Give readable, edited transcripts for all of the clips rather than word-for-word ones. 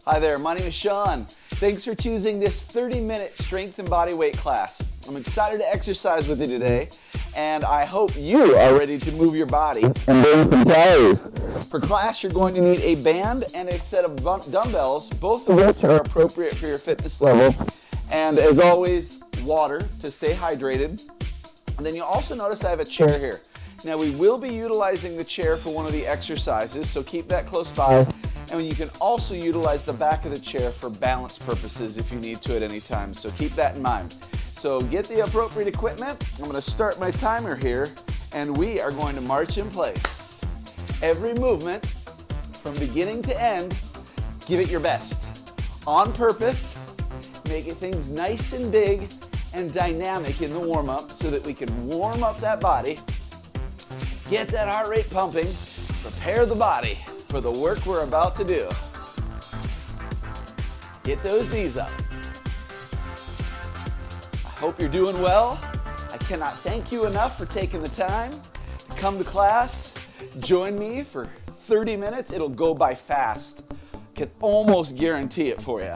Hi there, my name is Sean. Thanks for choosing this 30-minute strength and body weight class. I'm excited to exercise with you today, and I hope you are ready to move your body and burn some calories. For class, you're going to need a band and a set of dumbbells, both of which are appropriate for your fitness level. And as always, water to stay hydrated. And then you'll also notice I have a chair here. Now we will be utilizing the chair for one of the exercises, so keep that close by. And you can also utilize the back of the chair for balance purposes if you need to at any time, so keep that in mind. So get the appropriate equipment. I'm going to start my timer here, and we are going to march in place. Every movement, from beginning to end, give it your best. On purpose, making things nice and big and dynamic in the warm-up so that we can warm up that body, get that heart rate pumping, prepare the body for the work we're about to do. Get those knees up. I hope you're doing well. I cannot thank you enough for taking the time to come to class. Join me for 30 minutes. It'll go by fast. Can almost guarantee it for you.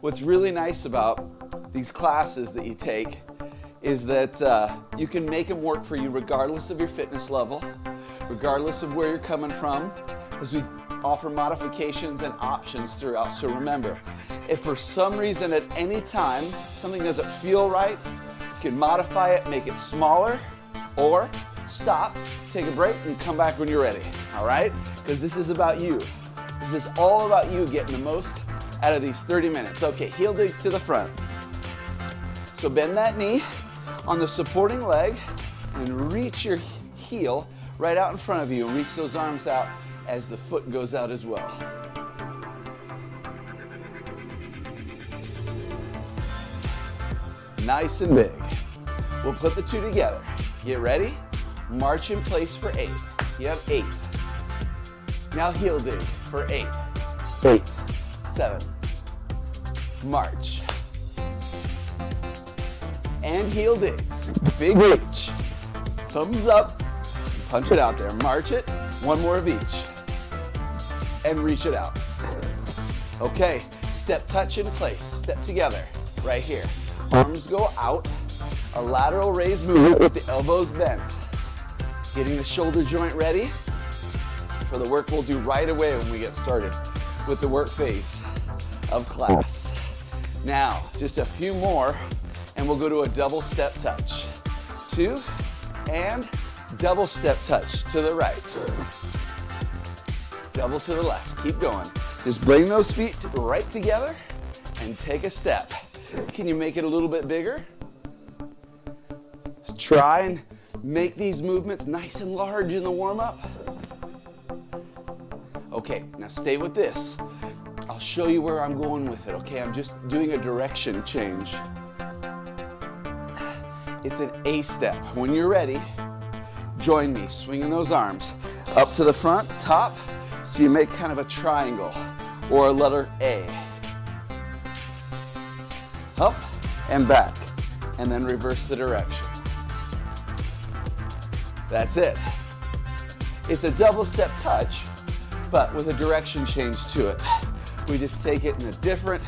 What's really nice about these classes that you take is that you can make them work for you regardless of your fitness level, regardless of where you're coming from, as we offer modifications and options throughout. So remember, if for some reason at any time something doesn't feel right, you can modify it, make it smaller, or stop, take a break, and come back when you're ready, all right? Because this is about you. This is all about you getting the most out of these 30 minutes. Okay, heel digs to the front. So bend that knee on the supporting leg and reach your heel right out in front of you and reach those arms out as the foot goes out as well. Nice and big. We'll put the two together. Get ready. March in place for 8. You have 8. Now heel dig for 8. 8, 7. March. And heel digs. Big reach. Thumbs up. Punch it out there. March it. One more of each. And reach it out. Okay, step touch in place. Step together, right here. Arms go out. A lateral raise movement with the elbows bent. Getting the shoulder joint ready for the work we'll do right away when we get started with the work phase of class. Now, just a few more, and we'll go to a double step touch. 2, and double step touch to the right. Double to the left. Keep going. Just bring those feet right together and take a step. Can you make it a little bit bigger? Let's try and make these movements nice and large in the warm-up. Okay, now stay with this. I'll show you where I'm going with it, okay? I'm just doing a direction change. It's an A step. When you're ready, join me, swinging those arms up to the front, top, so you make kind of a triangle or a letter A. Up and back, and then reverse the direction. That's it. It's a double step touch, but with a direction change to it. We just take it in a different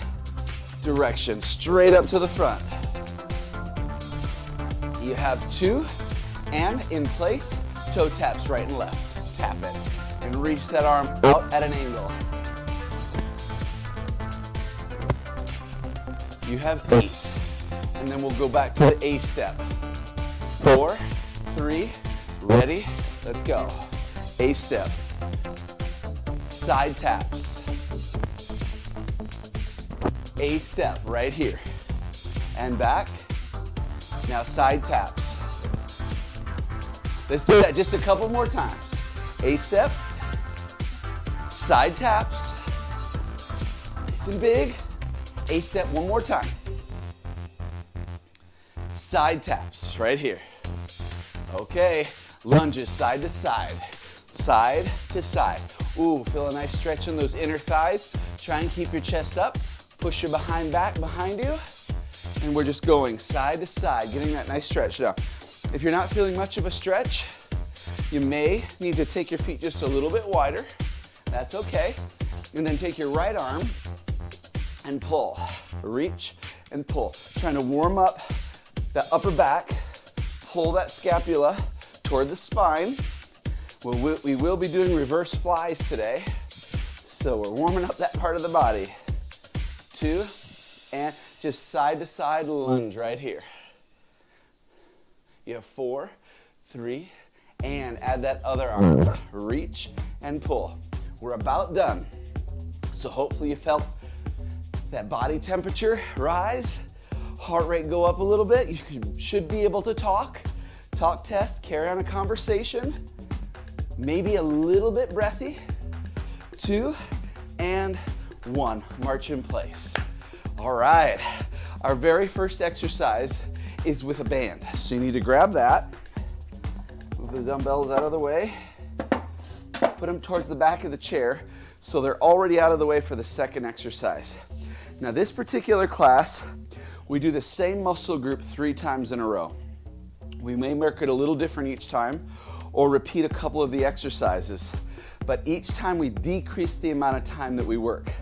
direction, straight up to the front. You have 2, and in place, toe taps right and left. Tap it, and reach that arm out at an angle. You have 8, and then we'll go back to the A step. 4, 3, ready, let's go. A step, side taps. A step right here, and back. Now side taps. Let's do that just a couple more times. A step, side taps, nice and big. A step one more time. Side taps right here. Okay, lunges side to side, side to side. Ooh, feel a nice stretch in those inner thighs. Try and keep your chest up. Push your behind back behind you. And we're just going side to side, getting that nice stretch. Now, if you're not feeling much of a stretch, you may need to take your feet just a little bit wider. That's okay. And then take your right arm and pull. Reach and pull. Trying to warm up that upper back. Pull that scapula toward the spine. We will be doing reverse flies today. So we're warming up that part of the body. 2, and just side to side lunge right here. You have 4, 3, and add that other arm. Reach and pull. We're about done. So hopefully you felt that body temperature rise, heart rate go up a little bit. You should be able to talk test, carry on a conversation, maybe a little bit breathy. 2 and 1, march in place. All right, our very first exercise is with a band. So you need to grab that, move the dumbbells out of the way, put them towards the back of the chair so they're already out of the way for the second exercise. Now this particular class, we do the same muscle group 3 times in a row. We may work it a little different each time or repeat a couple of the exercises, but each time we decrease the amount of time that we work.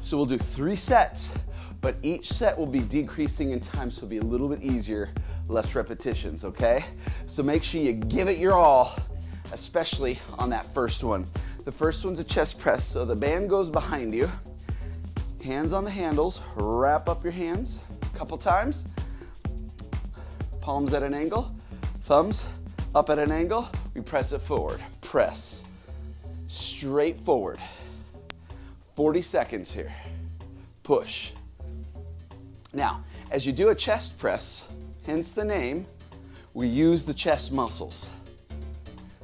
So we'll do 3 sets, but each set will be decreasing in time, so it'll be a little bit easier, less repetitions, okay? So make sure you give it your all, especially on that first one. The first one's a chest press, so the band goes behind you, hands on the handles, wrap up your hands a couple times, palms at an angle, thumbs up at an angle, we press it forward, press, straight forward, 40 seconds here, push. Now, as you do a chest press, hence the name, we use the chest muscles.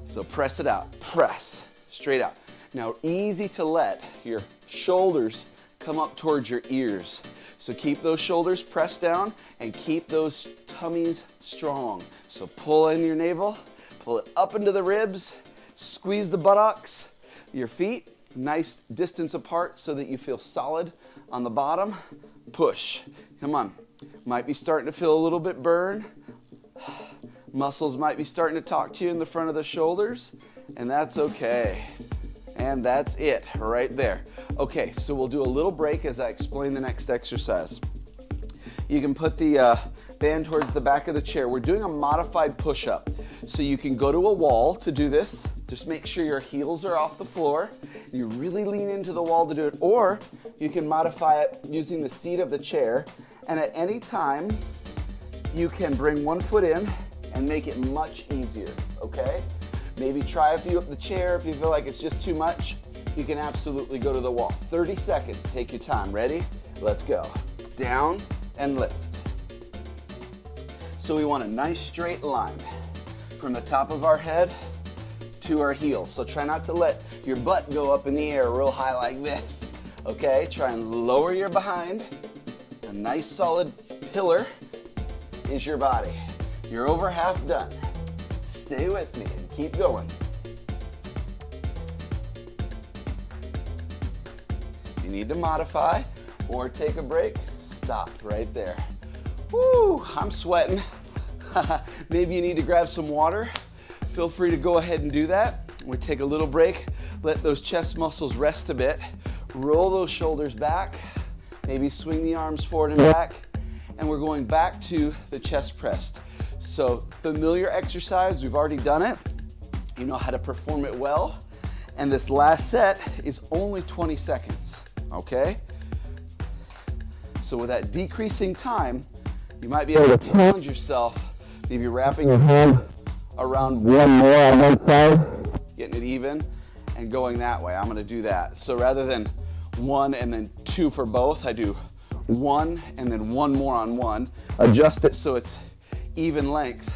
So press it out, press, straight out. Now, easy to let your shoulders come up towards your ears. So keep those shoulders pressed down and keep those tummies strong. So pull in your navel, pull it up into the ribs, squeeze the buttocks, your feet, nice distance apart so that you feel solid on the bottom. Push, come on. Might be starting to feel a little bit burn. Muscles might be starting to talk to you in the front of the shoulders, and that's okay. And that's it right there. Okay, so we'll do a little break as I explain the next exercise. You can put the band towards the back of the chair. We're doing a modified push-up. So you can go to a wall to do this. Just make sure your heels are off the floor. You really lean into the wall to do it, or you can modify it using the seat of the chair. And at any time, you can bring one foot in and make it much easier, okay? Maybe try a few up the chair if you feel like it's just too much. You can absolutely go to the wall. 30 seconds, take your time. Ready? Let's go. Down and lift. So we want a nice straight line from the top of our head to our heels. So try not to let your butt go up in the air real high like this, okay? Try and lower your behind. A nice solid pillar is your body. You're over half done. Stay with me and keep going. If you need to modify or take a break, stop right there. Woo, I'm sweating. Maybe you need to grab some water. Feel free to go ahead and do that. We take a little break, let those chest muscles rest a bit, roll those shoulders back, maybe swing the arms forward and back, and we're going back to the chest press. So familiar exercise, we've already done it. You know how to perform it well. And this last set is only 20 seconds, okay? So with that decreasing time, you might be able to challenge yourself, maybe wrapping your hand around one more on one side, getting it even, and going that way. I'm gonna do that. So rather than 1 and then 2 for both, I do 1 and then 1 more on 1. Adjust it so it's even length,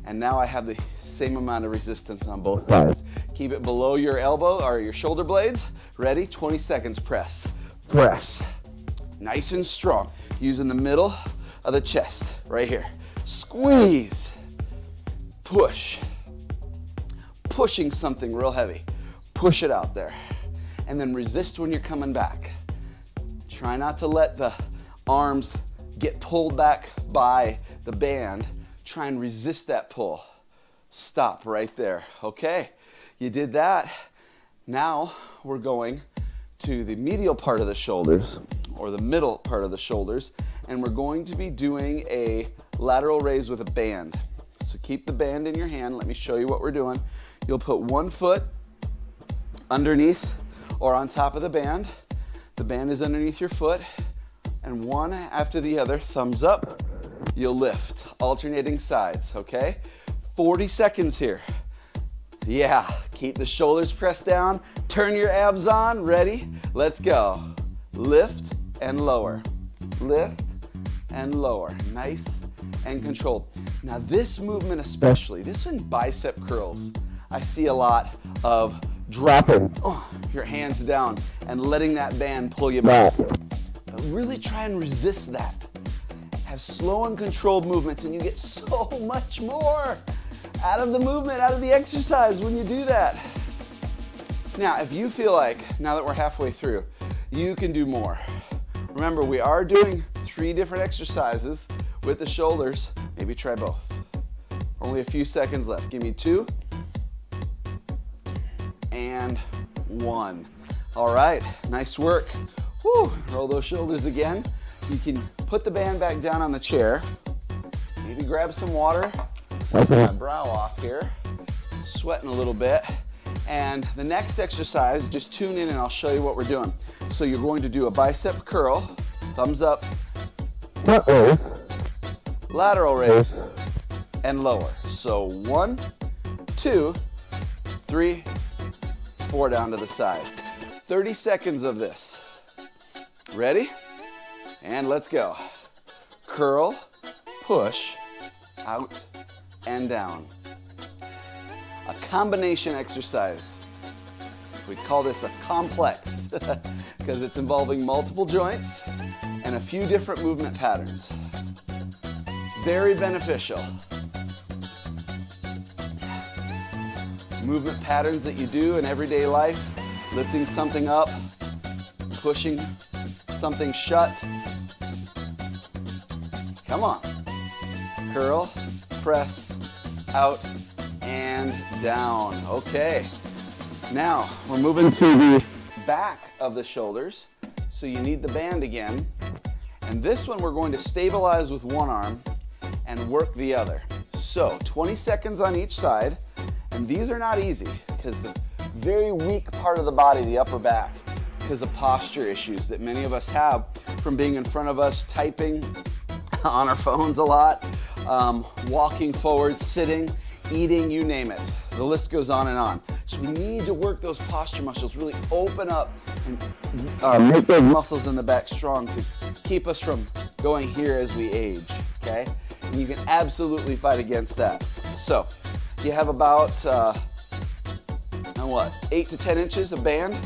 and now I have the same amount of resistance on both sides. Keep it below your elbow or your shoulder blades. Ready? 20 seconds, press. Press. Nice and strong. Using the middle of the chest, right here. Squeeze. Push. Pushing something real heavy. Push it out there. And then resist when you're coming back. Try not to let the arms get pulled back by the band. Try and resist that pull. Stop right there. Okay, you did that. Now we're going to the medial part of the shoulders. or the middle part of the shoulders, and we're going to be doing a lateral raise with a band. So keep the band in your hand. Let me show you what we're doing. You'll put one foot underneath or on top of the band. The band is underneath your foot, and one after the other, thumbs up, you'll lift, alternating sides, okay? 40 seconds here. Yeah, keep the shoulders pressed down, turn your abs on, ready? Let's go. Lift and lower, lift and lower, nice and controlled. Now this movement especially, this in bicep curls, I see a lot of dropping your hands down and letting that band pull you back. But really try and resist that. Have slow and controlled movements, and you get so much more out of the movement, out of the exercise when you do that. Now, if you feel like, now that we're halfway through, you can do more. Remember, we are doing 3 different exercises with the shoulders. Maybe try both. Only a few seconds left. Give me 2 and 1. All right, nice work. Woo, roll those shoulders again. You can put the band back down on the chair. Maybe grab some water. Wipe my brow off here. Sweating a little bit. And the next exercise, just tune in and I'll show you what we're doing. So you're going to do a bicep curl, thumbs up, front raise, lateral raise, and lower. So 1, 2, 3, 4 down to the side. 30 seconds of this. Ready? And let's go. Curl, push, out, and down. A combination exercise. We call this a complex because it's involving multiple joints and a few different movement patterns. Very beneficial. Movement patterns that you do in everyday life, lifting something up, pushing something shut. Come on. Curl, press, out, and down. Okay. Now, we're moving to the back of the shoulders. So you need the band again. And this one we're going to stabilize with one arm and work the other. So 20 seconds on each side. And these are not easy because the very weak part of the body, the upper back, because of posture issues that many of us have from being in front of us, typing on our phones a lot, walking forward, sitting, eating, you name it. The list goes on and on. So we need to work those posture muscles, really open up and make those muscles in the back strong to keep us from going here as we age, okay? And you can absolutely fight against that. So you have about, 8 to 10 inches of band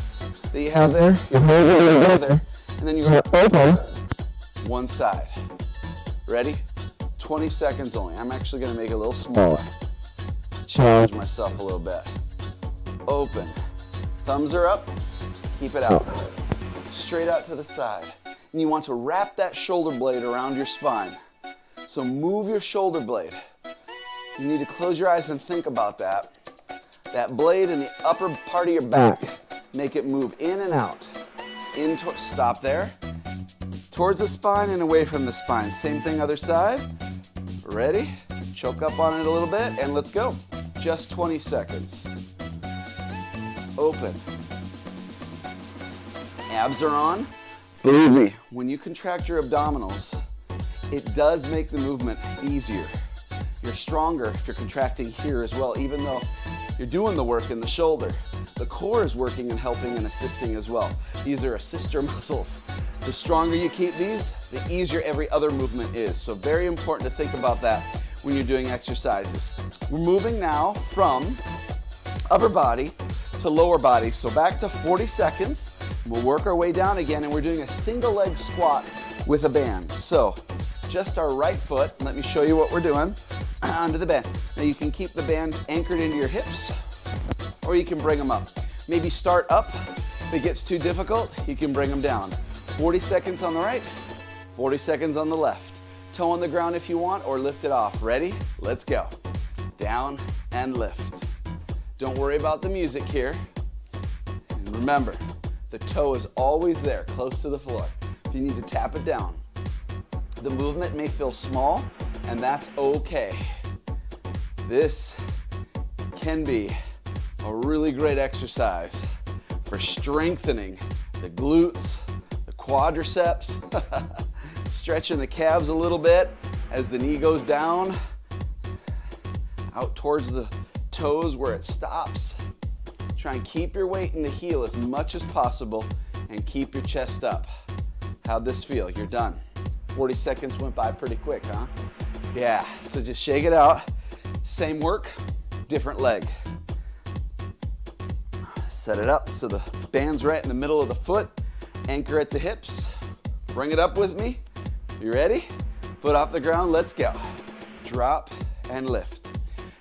that you have there. You're moving it together, and then you're going to open one side. Ready? 20 seconds only. I'm actually going to make it a little smaller. Challenge myself a little bit. Open. Thumbs are up. Keep it out. Straight out to the side. And you want to wrap that shoulder blade around your spine. So move your shoulder blade. You need to close your eyes and think about that. That blade in the upper part of your back. Make it move in and out. Stop there. Towards the spine and away from the spine. Same thing other side. Ready? Choke up on it a little bit and let's go. Just 20 seconds. Open. Abs are on. Believe me, when you contract your abdominals, it does make the movement easier. You're stronger if you're contracting here as well, even though you're doing the work in the shoulder. The core is working and helping and assisting as well. These are assister muscles. The stronger you keep these, the easier every other movement is. So very important to think about that when you're doing exercises. We're moving now from upper body to lower body. So back to 40 seconds. We'll work our way down again, and we're doing a single leg squat with a band. So just our right foot, let me show you what we're doing, onto the band. Now you can keep the band anchored into your hips, or you can bring them up. Maybe start up. If it gets too difficult, you can bring them down. 40 seconds on the right, 40 seconds on the left. Toe on the ground if you want, or lift it off. Ready? Let's go. Down and lift. Don't worry about the music here. And remember, the toe is always there, close to the floor. if you need to tap it down. The movement may feel small, and that's okay. This can be a really great exercise for strengthening the glutes, the quadriceps, stretching the calves a little bit as the knee goes down, out towards the toes where it stops. Try and keep your weight in the heel as much as possible and keep your chest up. How'd this feel? You're done. 40 seconds went by pretty quick, huh? Yeah, so just shake it out. Same work, different leg. Set it up so the band's right in the middle of the foot. Anchor at the hips. Bring it up with me. You ready? Foot off the ground, let's go. Drop and lift.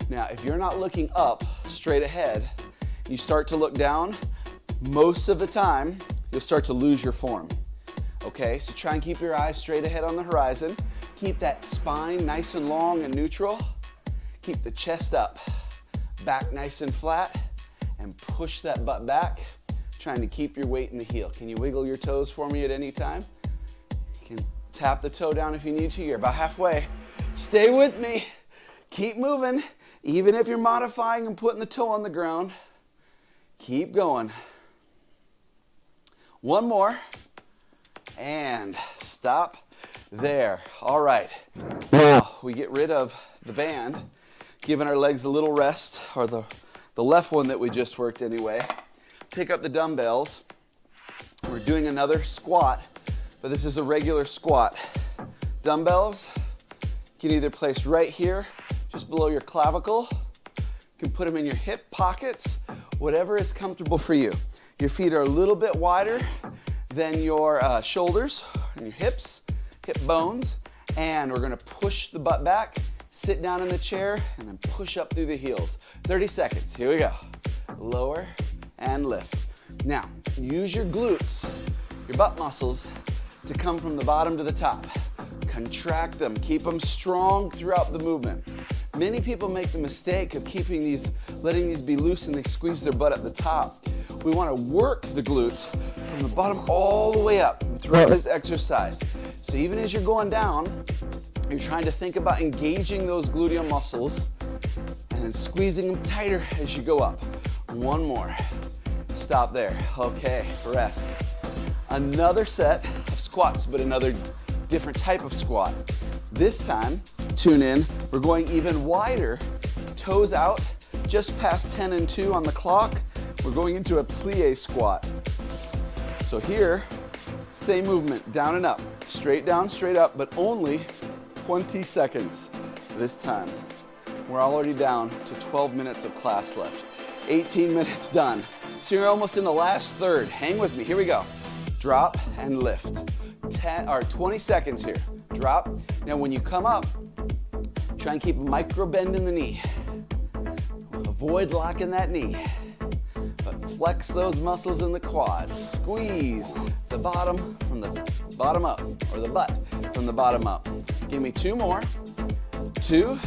Now, if you're not looking up straight ahead, you start to look down, most of the time, you'll start to lose your form. Okay, so try and keep your eyes straight ahead on the horizon. Keep that spine nice and long and neutral. Keep the chest up, back nice and flat, and push that butt back, trying to keep your weight in the heel. Can you wiggle your toes for me at any time? You can tap the toe down if you need to. You're about halfway. Stay with me. Keep moving. Even if you're modifying and putting the toe on the ground, keep going. One more. And stop there. All right. Now we get rid of the band, giving our legs a little rest, or the left one that we just worked anyway. Pick up the dumbbells. We're doing another squat, but this is a regular squat. Dumbbells, you can either place right here, just below your clavicle. You can put them in your hip pockets, whatever is comfortable for you. Your feet are a little bit wider than your shoulders and your hips, hip bones, and we're gonna push the butt back, sit down in the chair, and then push up through the heels. 30 seconds, here we go. Lower and lift. Now, use your glutes, your butt muscles, to come from the bottom to the top. Contract them, keep them strong throughout the movement. Many people make the mistake of letting these be loose and they squeeze their butt at the top. We want to work the glutes from the bottom all the way up throughout this exercise. So even as you're going down, you're trying to think about engaging those gluteal muscles and then squeezing them tighter as you go up. One more. Stop there. Okay, rest. Another set of squats, but another different type of squat. This time, tune in, we're going even wider, toes out, just past 10 and 2 on the clock. We're going into a plie squat. So here, same movement, down and up, straight down, straight up, but only 20 seconds this time. We're already down to 12 minutes of class left. 18 minutes done. So you're almost in the last third. Hang with me, here we go. Drop and lift. 20 seconds here. Drop. Now when you come up, try and keep a micro bend in the knee. Avoid locking that knee. But flex those muscles in the quads. Squeeze the bottom from the bottom up, or the butt from the bottom up. Give me 2 more. 2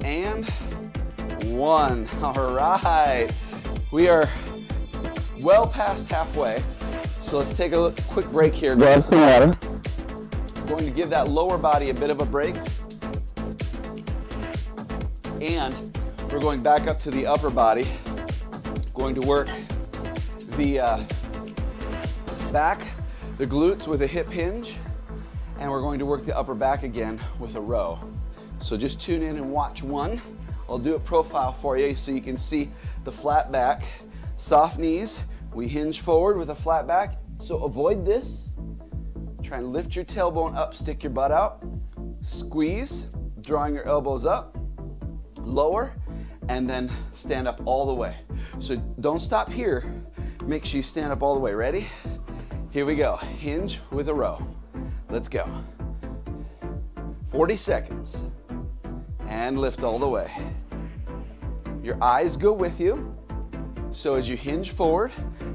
and 1. All right. We are well past halfway. So let's take a quick break here. Grab some water. Going to give that lower body a bit of a break. And we're going back up to the upper body. Going to work the back, the glutes with a hip hinge, and we're going to work the upper back again with a row. So just tune in and watch one. I'll do a profile for you so you can see the flat back, soft knees. We hinge forward with a flat back, so avoid this. Try and lift your tailbone up, stick your butt out. Squeeze, drawing your elbows up, lower, and then stand up all the way. So don't stop here. Make sure you stand up all the way. Ready? Here we go. Hinge with a row. Let's go. 40 seconds. And lift all the way. Your eyes go with you. So as you hinge forward,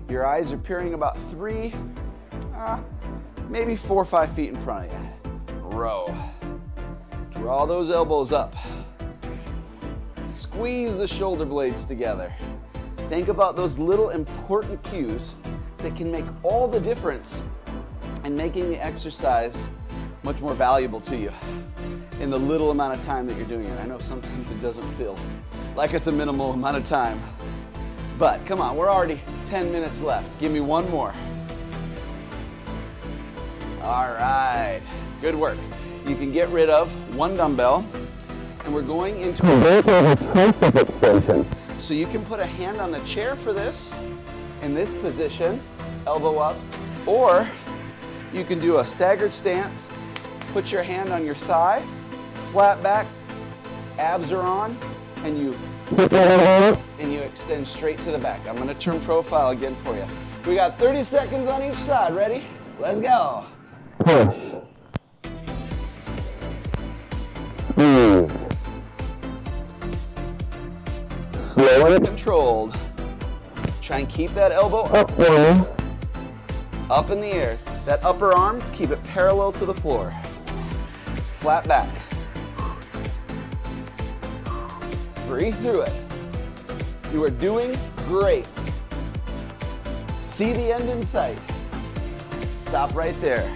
your eyes are peering about 3, maybe 4 or 5 feet in front of you. Row. Draw those elbows up. Squeeze the shoulder blades together. Think about those little important cues that can make all the difference and making the exercise much more valuable to you in the little amount of time that you're doing it. I know sometimes it doesn't feel like it's a minimal amount of time, but come on, we're already 10 minutes left. Give me one more. All right, good work. You can get rid of one dumbbell, and we're going into a tricep extension. So you can put a hand on the chair for this, in this position, elbow up, or you can do a staggered stance, put your hand on your thigh, flat back, abs are on, and you extend straight to the back. I'm gonna turn profile again for you. We got 30 seconds on each side. Ready? Let's go. Push. Squeeze. Slow and controlled. Try and keep that elbow up in the air. That upper arm, keep it parallel to the floor. Flat back. Breathe through it. You are doing great. See the end in sight. Stop right there.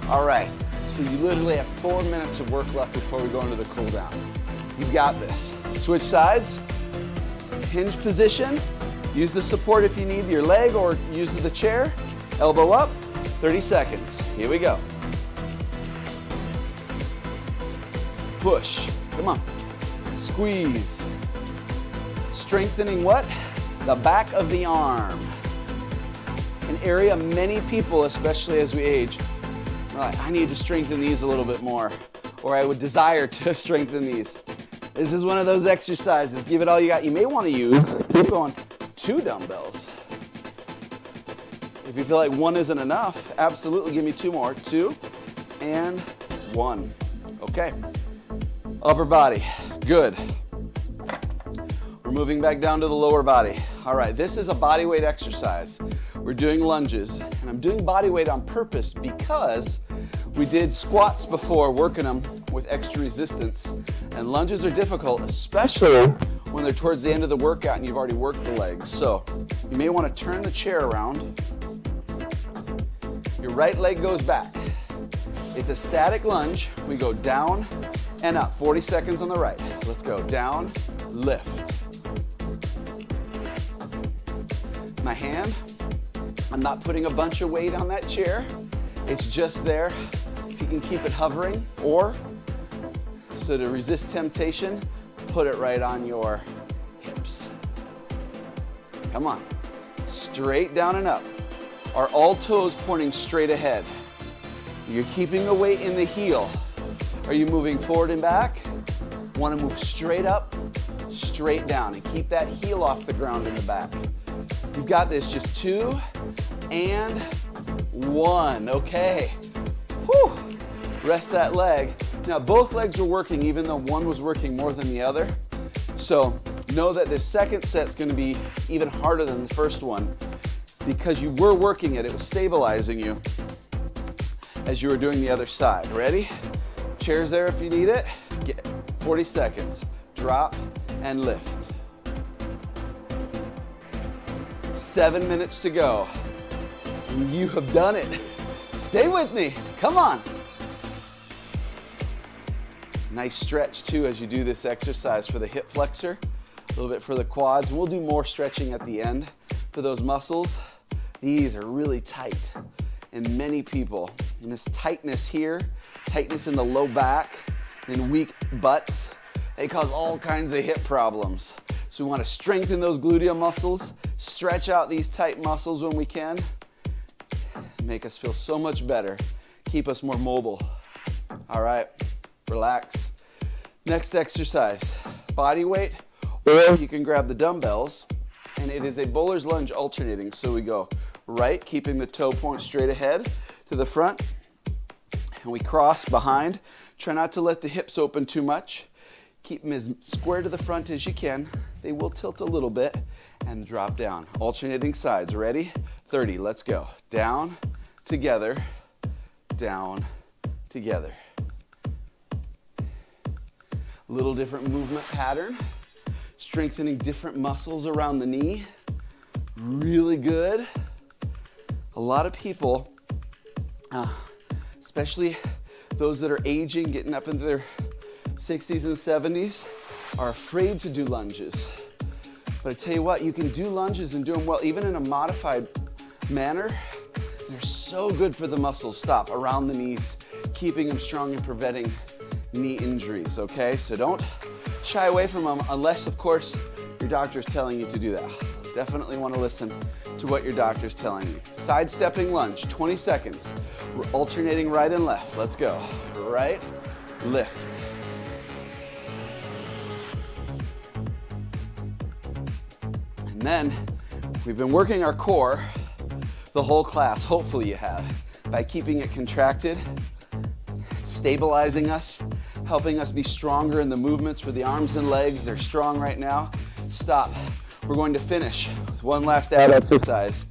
All right, so you literally have 4 minutes of work left before we go into the cool down. You've got this. Switch sides, hinge position. Use the support if you need your leg or use the chair. Elbow up, 30 seconds. Here we go. Push, come on. Squeeze. Strengthening what? The back of the arm. An area many people, especially as we age, are like, I need to strengthen these a little bit more, or I would desire to strengthen these. This is one of those exercises. Give it all you got. You may want to use, keep going, 2 dumbbells. If you feel like 1 isn't enough, absolutely give me 2 more. 2 and 1. Okay. Upper body. Good. We're moving back down to the lower body. All right, this is a body weight exercise. We're doing lunges, and I'm doing body weight on purpose because we did squats before, working them with extra resistance, and lunges are difficult, especially when they're towards the end of the workout and you've already worked the legs. So you may want to turn the chair around. Your right leg goes back. It's a static lunge. We go down and up. 40 seconds on the right. Let's go. Down, lift. My hand, I'm not putting a bunch of weight on that chair. It's just there. If you can keep it hovering, or so to resist temptation, put it right on your hips. Come on. Straight down and up. Are all toes pointing straight ahead? You're keeping the weight in the heel. Are you moving forward and back? Want to move straight up, straight down, and keep that heel off the ground in the back. You've got this. Just 2 and 1. Okay. Whew. Rest that leg. Now both legs are working, even though one was working more than the other. So know that this second set's going to be even harder than the first one because you were working it. It was stabilizing you as you were doing the other side. Ready? Chairs there if you need it. 40 seconds. Drop and lift. 7 minutes to go. You have done it. Stay with me. Come on. Nice stretch too as you do this exercise for the hip flexor, a little bit for the quads, and we'll do more stretching at the end for those muscles. These are really tight in many people. And this tightness here, tightness in the low back, and weak butts, they cause all kinds of hip problems. So we want to strengthen those gluteal muscles, stretch out these tight muscles when we can, make us feel so much better, keep us more mobile. All right, relax. Next exercise, body weight, or you can grab the dumbbells, and it is a bowler's lunge alternating. So we go right, keeping the toe point straight ahead to the front, and we cross behind. Try not to let the hips open too much. Keep them as square to the front as you can. They will tilt a little bit, and drop down. Alternating sides. Ready? 30. Let's go. Down, together, down, together. Little different movement pattern. Strengthening different muscles around the knee. Really good. A lot of people Especially those that are aging, getting up into their 60s and 70s, are afraid to do lunges. But I tell you what, you can do lunges and do them well, even in a modified manner. They're so good for the muscles. Stop, around the knees, keeping them strong and preventing knee injuries, okay? So don't shy away from them unless, of course, your doctor's telling you to do that. Definitely want to listen to what your doctor's telling you. Sidestepping lunge, 20 seconds. We're alternating right and left. Let's go. Right, lift. And then we've been working our core the whole class, hopefully you have, by keeping it contracted, stabilizing us, helping us be stronger in the movements for the arms and legs. They're strong right now. Stop. We're going to finish with one last ab exercise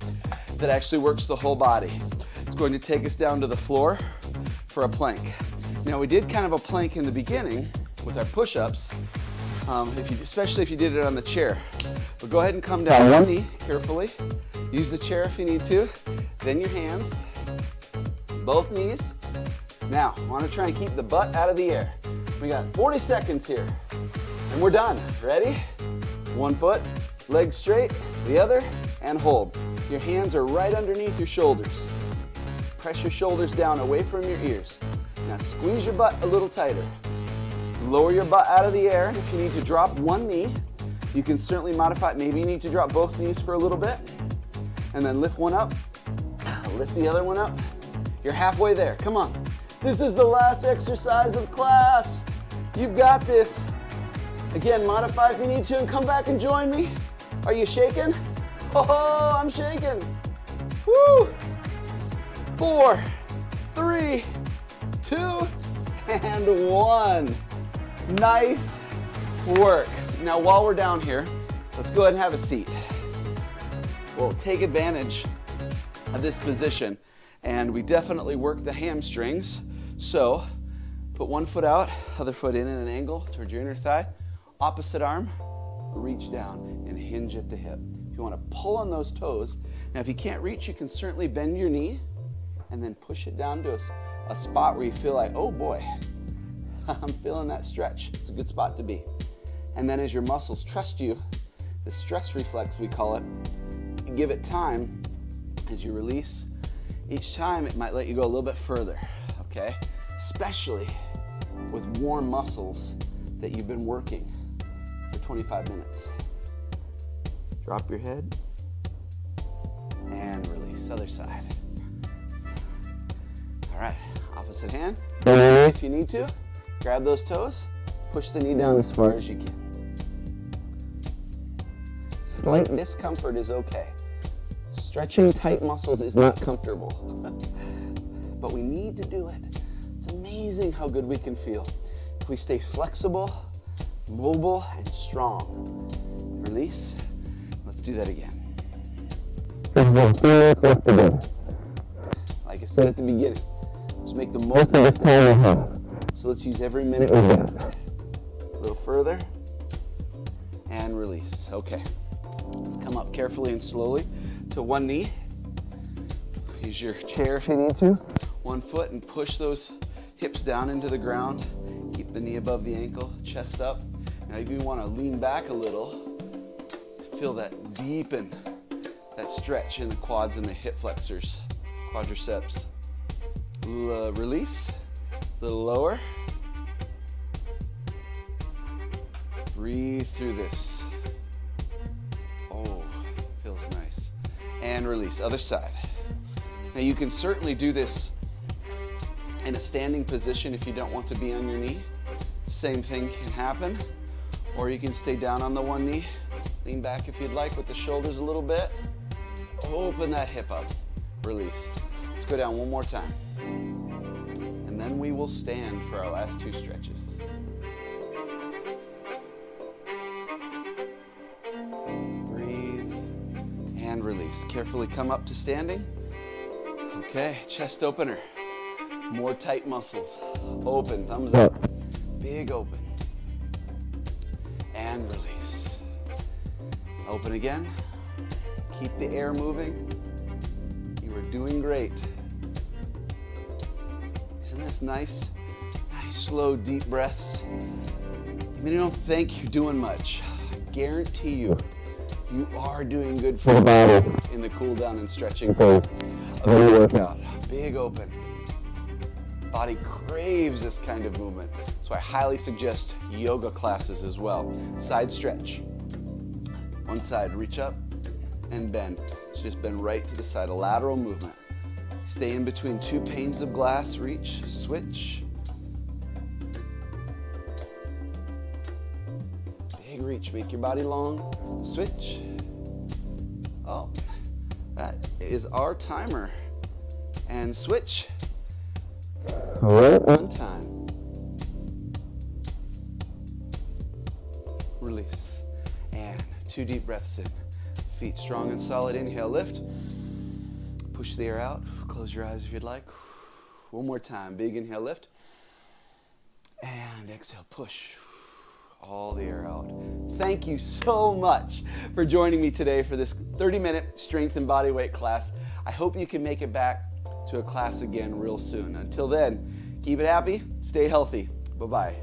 that actually works the whole body. It's going to take us down to the floor for a plank. Now we did kind of a plank in the beginning with our push-ups, especially if you did it on the chair. But go ahead and come down one knee carefully. Use the chair if you need to. Then your hands, both knees. Now, I want to try and keep the butt out of the air. We got 40 seconds here, and we're done. Ready? One foot, leg straight, the other, and hold. Your hands are right underneath your shoulders. Press your shoulders down away from your ears. Now squeeze your butt a little tighter. Lower your butt out of the air. If you need to drop one knee, you can certainly modify it. Maybe you need to drop both knees for a little bit, and then lift one up, lift the other one up. You're halfway there. Come on. This is the last exercise of class. You've got this. Again, modify if you need to and come back and join me. Are you shaking? Oh, I'm shaking. Woo! 4, 3, 2, and 1. Nice work. Now, while we're down here, let's go ahead and have a seat. We'll take advantage of this position, and we definitely work the hamstrings. So, put one foot out, other foot in at an angle towards your inner thigh. Opposite arm, reach down and hinge at the hip. If you want to pull on those toes, now if you can't reach, you can certainly bend your knee and then push it down to a spot where you feel like, oh boy, I'm feeling that stretch. It's a good spot to be. And then as your muscles trust you, the stress reflex we call it, you give it time as you release. Each time it might let you go a little bit further, okay? Especially with warm muscles that you've been working for 25 minutes. Drop your head and release. Other side. All right, opposite hand. If you need to, grab those toes, push the knee down as far as you can. Slight discomfort is okay. Stretching tight muscles is not comfortable, but we need to do it. It's amazing how good we can feel if we stay flexible, mobile, and strong. Release. Let's do that again. Like I said at the beginning, let's make the most of this time we have. So let's use every minute we get. A little further, and release. Okay. Let's come up carefully and slowly to one knee. Use your chair if you need to. One foot and push those hips down into the ground. Keep the knee above the ankle, chest up. Now if you want to lean back a little, feel that deepen, that stretch in the quads and the hip flexors, quadriceps. Release, a little lower. Breathe through this. Oh, feels nice. And release, other side. Now you can certainly do this in a standing position if you don't want to be on your knee. Same thing can happen. Or you can stay down on the one knee. Lean back if you'd like with the shoulders a little bit. Open that hip up. Release. Let's go down one more time. And then we will stand for our last two stretches. Breathe and release. Carefully come up to standing. Okay, chest opener. More tight muscles. Open, thumbs up. Big open. And release. Open again. Keep the air moving. You are doing great. Isn't this nice? Nice, slow, deep breaths. Even if you don't think you're doing much, I guarantee you, you are doing good for the body in the cool down and stretching phase of the workout. Big open. Body craves this kind of movement, so I highly suggest yoga classes as well. Side stretch. One side, reach up and bend. So just bend right to the side, a lateral movement. Stay in between two panes of glass, reach, switch. Big reach, make your body long, switch. Oh, that is our timer. And switch. Right on time. Release. And 2 deep breaths in. Feet strong and solid. Inhale, lift. Push the air out. Close your eyes if you'd like. One more time. Big inhale, lift. And exhale, push all the air out. Thank you so much for joining me today for this 30-minute strength and body weight class. I hope you can make it back to a class again real soon. Until then, keep it happy, stay healthy. Bye-bye.